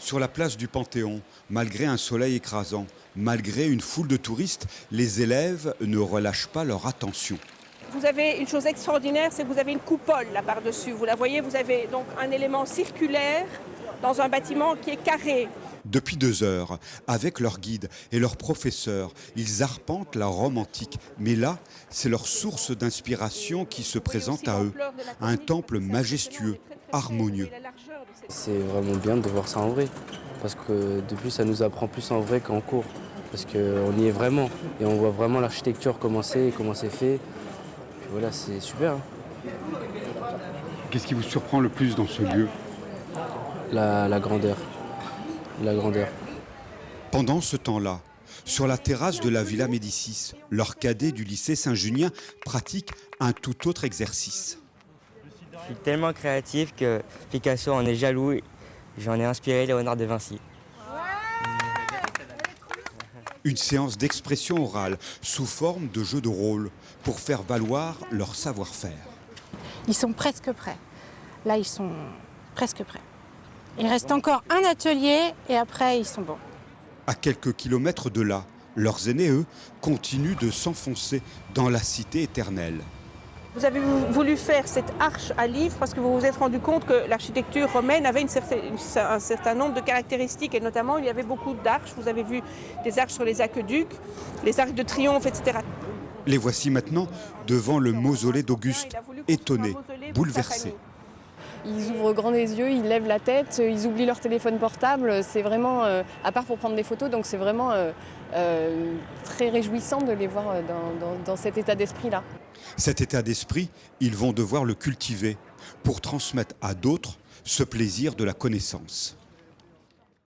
Sur la place du Panthéon, malgré un soleil écrasant, malgré une foule de touristes, les élèves ne relâchent pas leur attention. Vous avez une chose extraordinaire, c'est que vous avez une coupole là par-dessus. Vous la voyez, vous avez donc un élément circulaire dans un bâtiment qui est carré. Depuis 2 heures, avec leurs guides et leurs professeurs, ils arpentent la Rome antique. Mais là, c'est leur source d'inspiration qui se présente à eux. Un temple majestueux, harmonieux. C'est vraiment bien de voir ça en vrai. Parce que depuis, ça nous apprend plus en vrai qu'en cours. Parce qu'on y est vraiment. Et on voit vraiment l'architecture, comment c'est fait. Puis voilà, c'est super. Qu'est-ce qui vous surprend le plus dans ce lieu? La grandeur. La grandeur. Pendant ce temps-là, sur la terrasse de la Villa Médicis, leurs cadets du lycée Saint-Junien pratiquent un tout autre exercice. Je suis tellement créatif que Picasso en est jaloux. J'en ai inspiré Léonard de Vinci. Une séance d'expression orale sous forme de jeu de rôle pour faire valoir leur savoir-faire. Ils sont presque prêts. Là, ils sont presque prêts. Il reste encore un atelier et après, ils sont bons. À quelques kilomètres de là, leurs aînés, eux, continuent de s'enfoncer dans la cité éternelle. Vous avez voulu faire cette arche à livre parce que vous vous êtes rendu compte que l'architecture romaine avait un certain nombre de caractéristiques et notamment il y avait beaucoup d'arches. Vous avez vu des arches sur les aqueducs, les arcs de triomphe, etc. Les voici maintenant devant le mausolée d'Auguste, étonnés, bouleversés. Ils ouvrent grand les yeux, ils lèvent la tête, ils oublient leur téléphone portable. C'est vraiment, à part pour prendre des photos, donc c'est vraiment très réjouissant de les voir dans cet état d'esprit-là. Cet état d'esprit, ils vont devoir le cultiver pour transmettre à d'autres ce plaisir de la connaissance.